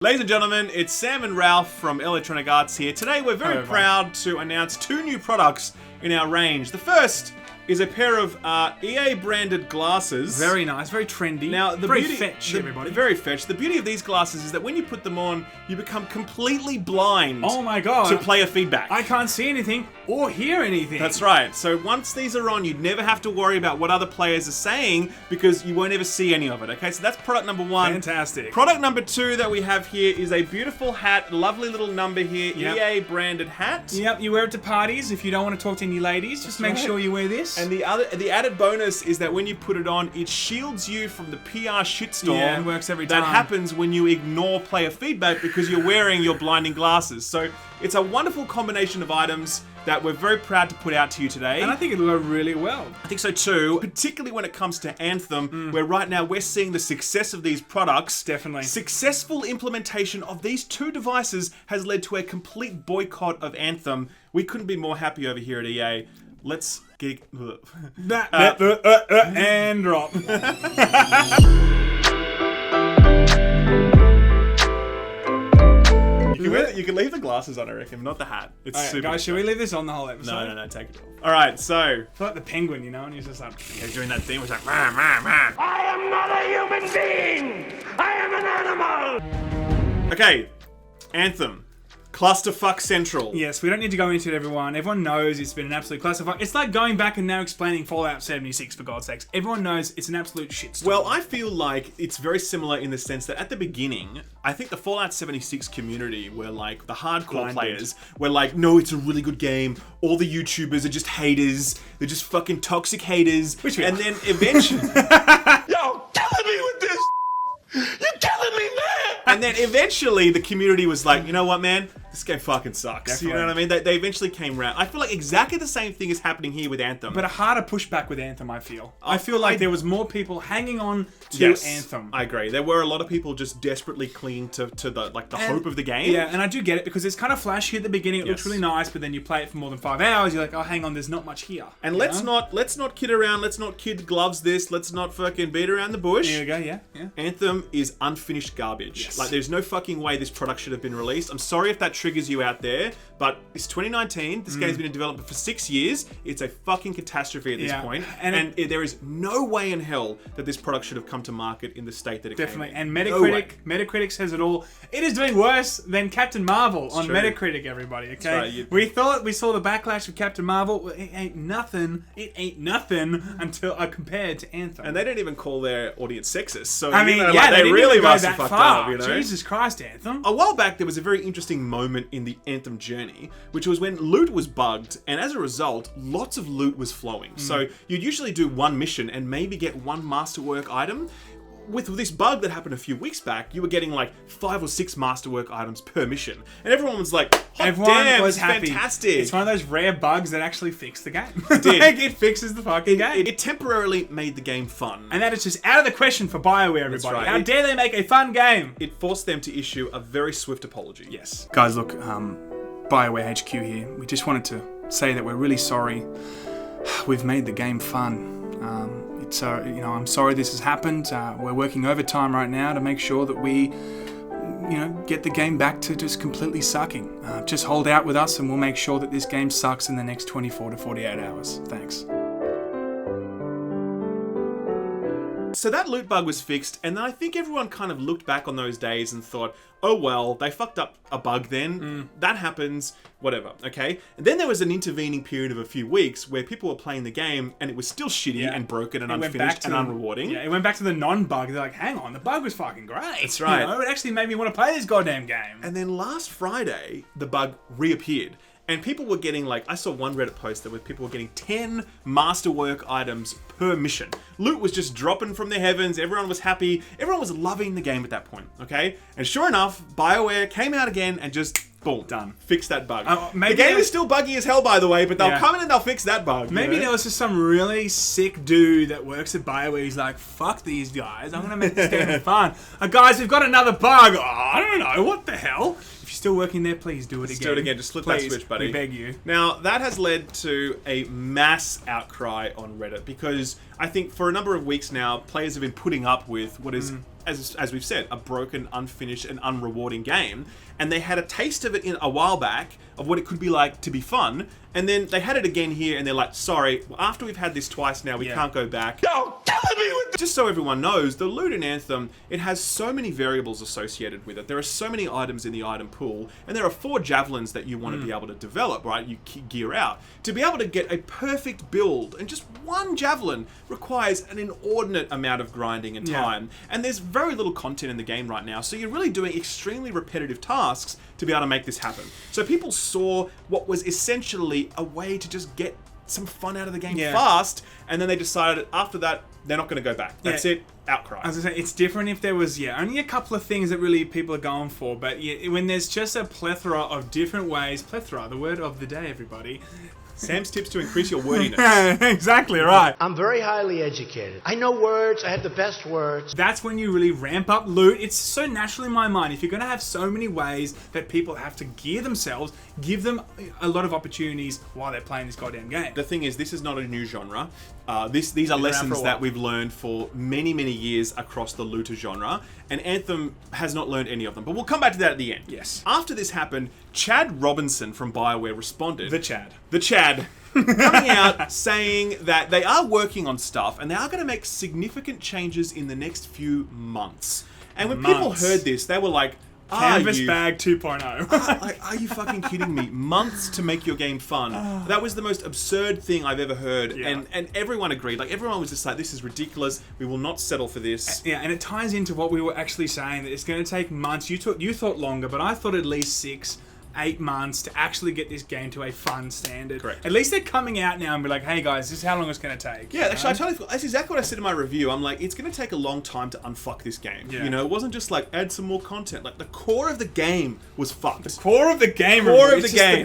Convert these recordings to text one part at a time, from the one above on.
Ladies and gentlemen, it's Sam and Ralph from Electronic Arts here. Today we're very proud to announce 2 new products in our range. The first is a pair of EA branded glasses. Very nice, very trendy. Now, very fetch, everybody. Very fetch. The beauty of these glasses is that when you put them on, you become completely blind. Oh my god. To player feedback. I can't see anything or hear anything. That's right. So once these are on, you'd never have to worry about what other players are saying because you won't ever see any of it. Okay, so that's product number 1. Fantastic. Product number 2 that we have here is a beautiful hat, lovely little number here, Yep. EA branded hat. Yep, you wear it to parties if you don't want to talk to any ladies. Just make sure you wear this. And the added bonus is that when you put it on, it shields you from the PR shitstorm. Yeah, it works every time. That happens when you ignore player feedback because you're wearing your blinding glasses. So it's a wonderful combination of items that we're very proud to put out to you today. And I think it'll go really well. I think so too, particularly when it comes to Anthem, where right now we're seeing the success of these products. Definitely. Successful implementation of these 2 devices has led to a complete boycott of Anthem. We couldn't be more happy over here at EA. Let's get... and drop. You can leave the glasses on, I reckon, not the hat. It's super. Guys, should we leave this on the whole episode? No, take it off. Alright, so... I feel like the penguin, you know, and he's just like... He's doing that thing where it's like... Rah, rah, rah. I am not a human being! I am an animal! Okay, Anthem. Clusterfuck Central. Yes, we don't need to go into it, everyone. Everyone knows it's been an absolute clusterfuck. It's like going back and now explaining Fallout 76, for God's sakes. Everyone knows it's an absolute shitstorm. Well, I feel like it's very similar in the sense that at the beginning, I think the Fallout 76 community were like the hardcore players were like, no, it's a really good game. All the YouTubers are just haters. They're just fucking toxic haters. And then eventually... Yo, killing me with this! You're killing me, man! And then eventually the community was like, you know what, man? This game fucking sucks. Definitely. You know what I mean? They eventually came around. I feel like exactly the same thing is happening here with Anthem. But a harder pushback with Anthem, I feel. I feel like there was more people hanging on to Anthem. I agree. There were a lot of people just desperately clinging to the hope of the game. Yeah, and I do get it because it's kind of flashy at the beginning. It looks really nice, but then you play it for more than 5 hours. You're like, oh, hang on, there's not much here. And let's not kid around. Let's not kid gloves this. Let's not fucking beat around the bush. There we go. Yeah. Anthem is unfinished garbage. Yes. Like, there's no fucking way this product should have been released. I'm sorry if that triggers you out there. But it's 2019. This game's been in development for 6 years. It's a fucking catastrophe at this point. And there is no way in hell that this product should have come to market in the state that it came in. And Metacritic says it all. It is doing worse than Captain Marvel on Metacritic, everybody. Okay, we thought we saw the backlash of Captain Marvel. Well, it ain't nothing. It ain't nothing until compared to Anthem. And they don't even call their audience sexist. So I mean, they really must have fucked up. You know? Jesus Christ, Anthem. A while back, there was a very interesting moment in the Anthem journey, which was when loot was bugged, and as a result, lots of loot was flowing. So you'd usually do one mission and maybe get one masterwork item. With this bug that happened a few weeks back, you were getting like 5 or 6 masterwork items per mission. And everyone was like, damn, it's fantastic. It's one of those rare bugs that actually fixed the game. It did. Like, it fixes the fucking game. It temporarily made the game fun. And that is just out of the question for Bioware, everybody. That's right. How dare they make a fun game? It forced them to issue a very swift apology. Yes. Guys, look, Bioware HQ here. We just wanted to say that we're really sorry. We've made the game fun. I'm sorry this has happened. We're working overtime right now to make sure that we, get the game back to just completely sucking. Just hold out with us and we'll make sure that this game sucks in the next 24 to 48 hours. Thanks. So that loot bug was fixed, and then I think everyone kind of looked back on those days and thought, oh well, they fucked up a bug then. That happens, whatever, okay? And then there was an intervening period of a few weeks where people were playing the game and it was still shitty and broken and unfinished and unrewarding. Yeah, it went back to the non-bug. They're like, hang on, the bug was fucking great. That's right. It actually made me want to play this goddamn game. And then last Friday, the bug reappeared. And people were getting I saw one Reddit post that people were getting 10 masterwork items per mission. Loot was just dropping from the heavens. Everyone was happy. Everyone was loving the game at that point, okay? And sure enough, Bioware came out again and just, boom, done. Fixed that bug. The game is still buggy as hell, by the way, but they'll come in and they'll fix that bug. Maybe there was just some really sick dude that works at Bioware. He's like, fuck these guys. I'm going to make this game fun. Guys, we've got another bug. Oh, I don't know. What the hell? still working there, please do it again. do it again. Just flip please, that switch, buddy. We beg you. Now, that has led to a mass outcry on Reddit because I think for a number of weeks now, players have been putting up with what is, as we've said, a broken, unfinished, and unrewarding game. And they had a taste of it a while back of what it could be like to be fun. And then they had it again here, and they're like, sorry, after we've had this twice now, we can't go back. Don't tell me what Just so everyone knows, the loot in Anthem, it has so many variables associated with it. There are so many items in the item pool, and there are 4 javelins that you want to be able to develop, right? You gear out. To be able to get a perfect build, and just one javelin requires an inordinate amount of grinding and time. And there's very little content in the game right now, so you're really doing extremely repetitive tasks to be able to make this happen. So people saw what was essentially a way to just get some fun out of the game fast, and then they decided after that they're not going to go back. That's it. Outcry. As I say, it's different if there was only a couple of things that really people are going for, but when there's just a plethora of different ways, the word of the day, everybody. Sam's tips to increase your wordiness. Exactly right. I'm very highly educated. I know words. I have the best words. That's when you really ramp up loot. It's so natural in my mind. If you're going to have so many ways that people have to gear themselves, give them a lot of opportunities while they're playing this goddamn game. The thing is, this is not a new genre. These are lessons that we've learned for many, many years across the looter genre, and Anthem has not learned any of them. But we'll come back to that at the end. Yes. After this happened, Chad Robinson from Bioware responded. The Chad. Coming out saying that they are working on stuff and they are going to make significant changes in the next few months. And when people heard this, they were like, Canvas bag 2.0. Are you fucking kidding me? Months to make your game fun. That was the most absurd thing I've ever heard. Yeah. And everyone agreed. Like, everyone was just like, this is ridiculous. We will not settle for this. Yeah, and it ties into what we were actually saying, that it's going to take months. You thought longer, but I thought at least 6-8 months to actually get this game to a fun standard. Correct. At least they're coming out now and be like, hey guys, this is how long it's going to take. Yeah, actually, that's exactly what I said in my review. I'm like, it's going to take a long time to unfuck this game. Yeah. You know, it wasn't just like, add some more content. Like, the core of the game was fucked. The core of the game. The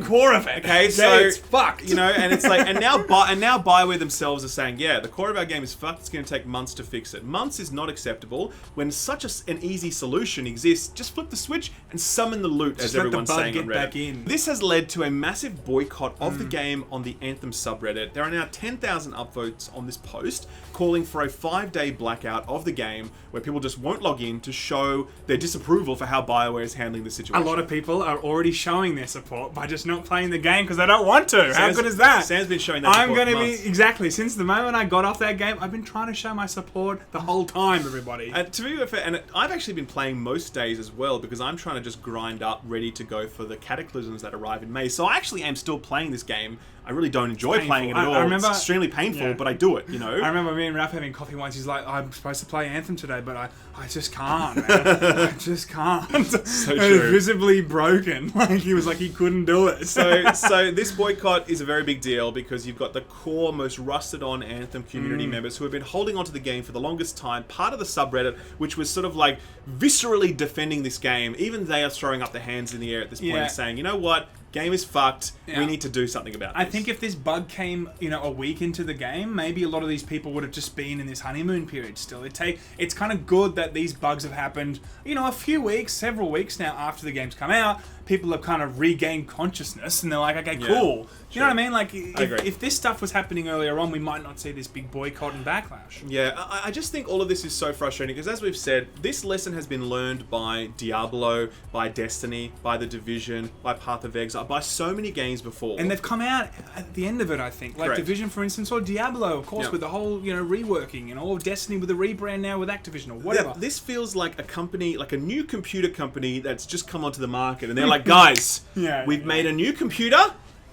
core of it. Okay, so it's fucked. You know, and it's like, and now Bioware themselves are saying, yeah, the core of our game is fucked. It's going to take months to fix it. Months is not acceptable. When such an easy solution exists, just flip the switch and summon the loot, as everyone's saying on Reddit. Back in. This has led to a massive boycott of the game on the Anthem subreddit. There are now 10,000 upvotes on this post calling for a 5-day blackout of the game where people just won't log in to show their disapproval for how Bioware is handling the situation. A lot of people are already showing their support by just not playing the game because they don't want to. How good is that? Sam's been showing that I'm support going to months. be, exactly, since the moment I got off that game, I've been trying to show my support the whole time, everybody. To be fair, and I've actually been playing most days as well because I'm trying to just grind up, ready to go for the cataclysms that arrive in May. So I actually am still playing this game. I really don't enjoy playing it at all. I remember, it's extremely painful, but I do it, you know? I remember me and Ralph having coffee once. He's like, I'm supposed to play Anthem today, but I just can't, man. I just can't. So it true. was visibly broken. Like, he was like, he couldn't do it. So this boycott is a very big deal because you've got the core, most rusted-on Anthem community members who have been holding onto the game for the longest time, part of the subreddit, which was sort of like viscerally defending this game. Even they are throwing up their hands in the air at this point and saying, you know what? Game is fucked. Yeah. We need to do something about this. I think if this bug came, a week into the game, maybe a lot of these people would have just been in this honeymoon period still. It's kind of good that these bugs have happened, a few weeks, several weeks now after the game's come out. People have kind of regained consciousness and they're like, okay, cool. You know what I mean? Like, if this stuff was happening earlier on, we might not see this big boycott and backlash. Yeah, I just think all of this is so frustrating because, as we've said, this lesson has been learned by Diablo, by Destiny, by The Division, by Path of Exile, by so many games before. And they've come out at the end of it, I think. Like Division, for instance, or Diablo, of course, with the whole, reworking, or Destiny with the rebrand now with Activision or whatever. Yeah, this feels like a company, like a new computer company that's just come onto the market and they're like, guys, we've made a new computer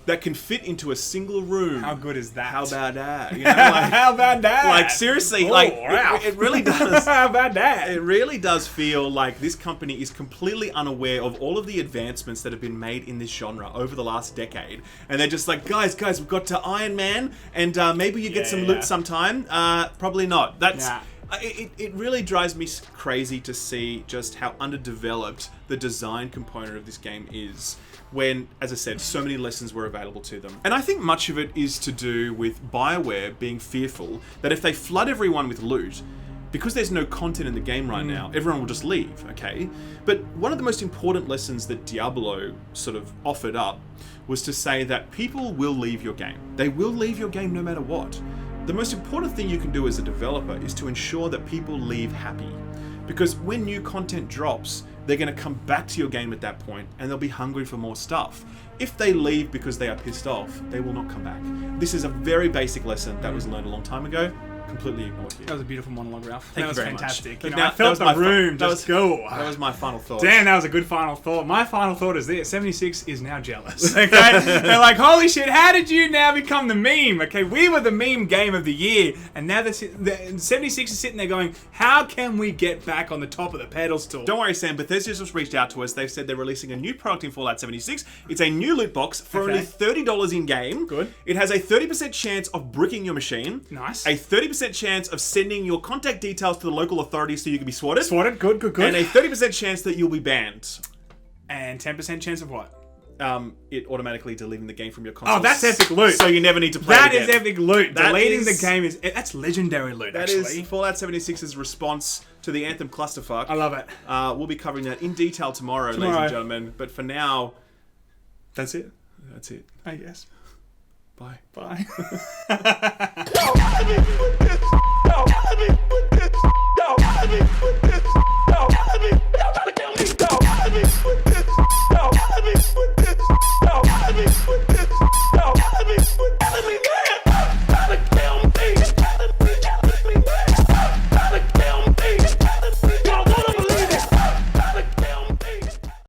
that can fit into a single room. How good is that? How about that? How about that? Like, seriously, it really does. How about that? It really does feel like this company is completely unaware of all of the advancements that have been made in this genre over the last decade. And they're just like, guys, we've got to Iron Man, and maybe you get some loot sometime. Probably not. It really drives me crazy to see just how underdeveloped the design component of this game is when, as I said, so many lessons were available to them. And I think much of it is to do with Bioware being fearful that if they flood everyone with loot, because there's no content in the game right now, everyone will just leave, okay? But one of the most important lessons that Diablo sort of offered up was to say that people will leave your game. They will leave your game no matter what. The most important thing you can do as a developer is to ensure that people leave happy. Because when new content drops, they're going to come back to your game at that point and they'll be hungry for more stuff. If they leave because they are pissed off, they will not come back. This is a very basic lesson that was learned a long time ago. Completely ignored here. That was a beautiful monologue, Ralph. Thank that was you very fantastic. much. You know, I felt the room just go. That was my final thought. Damn, that was a good final thought. My final thought is this. 76 is now jealous. Okay? They're like, holy shit, how did you now become the meme? Okay, we were the meme game of the year, and now the 76 is sitting there going, how can we get back on the top of the pedestal? Don't worry, Sam. Bethesda just reached out to us. They've said they're releasing a new product in Fallout 76. It's a new loot box for only $30 in game. Good. It has a 30% chance of bricking your machine. Nice. A 30% chance of sending your contact details to the local authorities so you can be swatted. Swatted, good. And a 30% chance that you'll be banned. And 10% chance of what? It automatically deleting the game from your console. Oh, that's epic loot. So you never need to play That it is again. epic loot. That Deleting is- the game that's legendary loot, That actually. is Fallout 76's response to the Anthem clusterfuck. I love it. We'll be covering that in detail tomorrow, ladies and gentlemen. But for now, that's it. That's it. I guess. Bye. Bye. No!